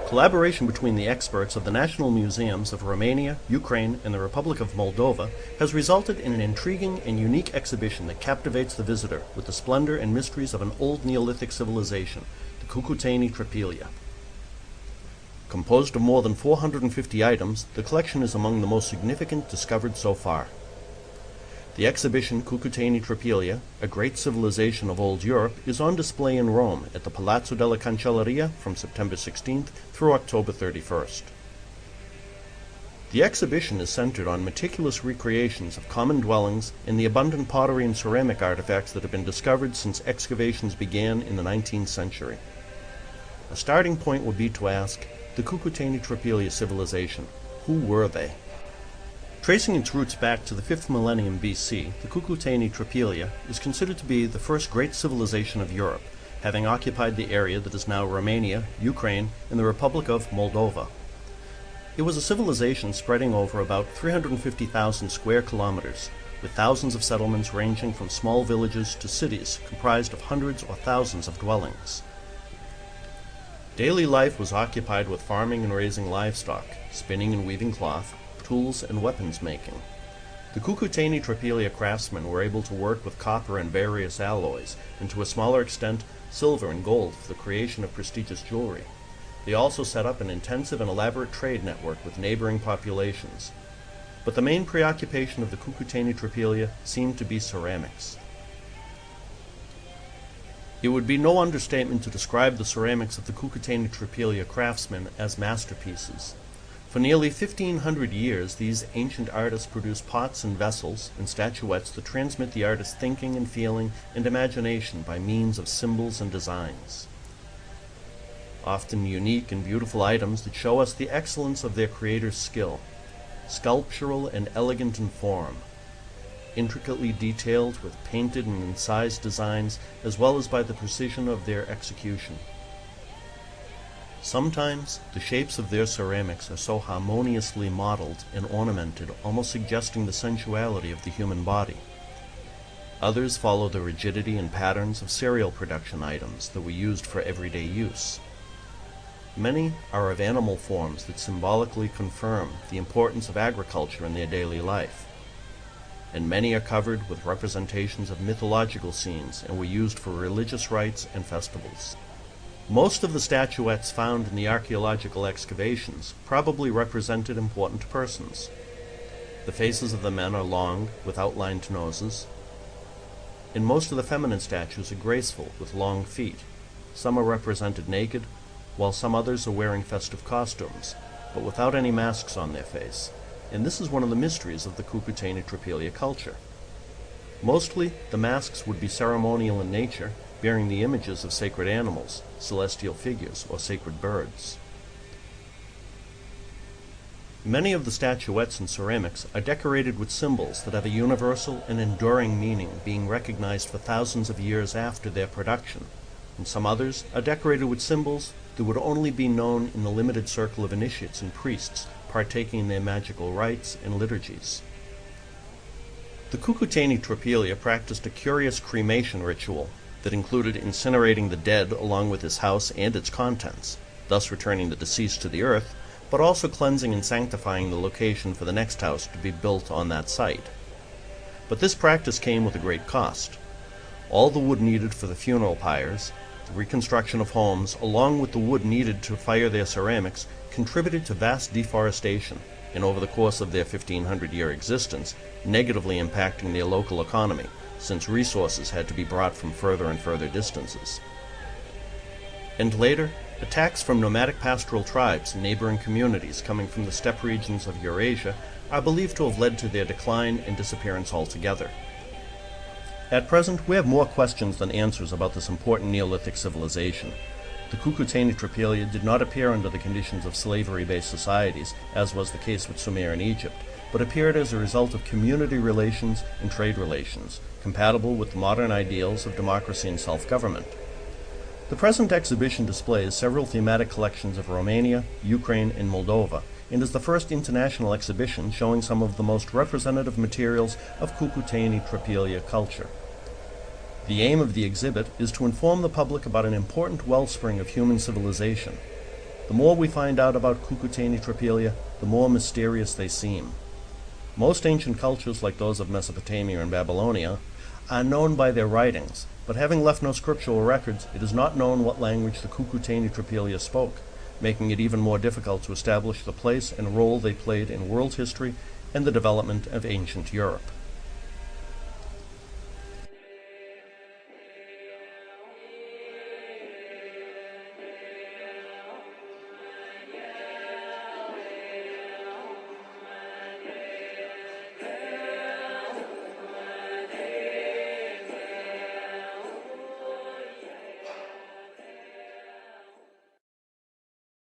Collaboration between the experts of the national museums of Romania, Ukraine, and the Republic of Moldova has resulted in an intriguing and unique exhibition that captivates the visitor with the splendor and mysteries of an old Neolithic civilization, the Cucuteni-Trypillian. Composed of more than 450 items, the collection is among the most significant discovered so far. The exhibition Cucuteni-Trypillian, a great civilization of old Europe, is on display in Rome at the Palazzo della Cancelleria from September 16th through October 31st. The exhibition is centered on meticulous recreations of common dwellings and the abundant pottery and ceramic artifacts that have been discovered since excavations began in the 19th century. A starting point would be to ask, the Cucuteni-Trypillian civilization, who were they? Tracing its roots back to the 5th millennium BC, the Cucuteni-Trypillian is considered to be the first great civilization of Europe, having occupied the area that is now Romania, Ukraine, and the Republic of Moldova. It was a civilization spreading over about 350,000 square kilometers, with thousands of settlements ranging from small villages to cities comprised of hundreds or thousands of dwellings. Daily life was occupied with farming and raising livestock, spinning and weaving cloth, tools and weapons making. The Cucuteni-Trypillian craftsmen were able to work with copper and various alloys, and to a smaller extent silver and gold for the creation of prestigious jewelry. They also set up an intensive and elaborate trade network with neighboring populations. But the main preoccupation of the Cucuteni-Trypillian seemed to be ceramics. It would be no understatement to describe the ceramics of the Cucuteni-Trypillian craftsmen as masterpieces. For nearly 1,500 years, these ancient artists produced pots and vessels and statuettes that transmit the artist's thinking and feeling and imagination by means of symbols and designs. Often unique and beautiful items that show us the excellence of their creator's skill, sculptural and elegant in form, intricately detailed with painted and incised designs, as well as by the precision of their execution. Sometimes the shapes of their ceramics are so harmoniously modeled and ornamented, almost suggesting the sensuality of the human body. Others follow the rigidity and patterns of cereal production items that were used for everyday use. Many are of animal forms that symbolically confirm the importance of agriculture in their daily life. And many are covered with representations of mythological scenes and were used for religious rites and festivals. Most of the statuettes found in the archaeological excavations probably represented important persons. The faces of the men are long, with outlined noses, and most of the feminine statues are graceful, with long feet. Some are represented naked, while some others are wearing festive costumes, but without any masks on their face, and this is one of the mysteries of the Cucuteni-Trypillian culture. Mostly, the masks would be ceremonial in nature, bearing the images of sacred animals, celestial figures, or sacred birds. Many of the statuettes and ceramics are decorated with symbols that have a universal and enduring meaning, being recognized for thousands of years after their production, and some others are decorated with symbols that would only be known in the limited circle of initiates and priests partaking in their magical rites and liturgies. The Cucuteni-Trypillian practiced a curious cremation ritual that included incinerating the dead along with his house and its contents, thus returning the deceased to the earth, but also cleansing and sanctifying the location for the next house to be built on that site. But this practice came with a great cost. All the wood needed for the funeral pyres, the reconstruction of homes, along with the wood needed to fire their ceramics, contributed to vast deforestation, and over the course of their 1,500-year existence, negatively impacting their local economy, since resources had to be brought from further and further distances. And later, attacks from nomadic pastoral tribes and neighboring communities coming from the steppe regions of Eurasia are believed to have led to their decline and disappearance altogether. At present, we have more questions than answers about this important Neolithic civilization. The Cucuteni-Trypillian did not appear under the conditions of slavery-based societies, as was the case with Sumer in Egypt, but appeared as a result of community relations and trade relations, compatible with the modern ideals of democracy and self-government. The present exhibition displays several thematic collections of Romania, Ukraine, and Moldova, and is the first international exhibition showing some of the most representative materials of Cucuteni-Trypillian culture. The aim of the exhibit is to inform the public about an important wellspring of human civilization. The more we find out about Cucuteni-Trypillian, the more mysterious they seem. Most ancient cultures, like those of Mesopotamia and Babylonia, are known by their writings, but having left no scriptural records, it is not known what language the Cucuteni-Trypillian spoke, making it even more difficult to establish the place and role they played in world history and the development of ancient Europe.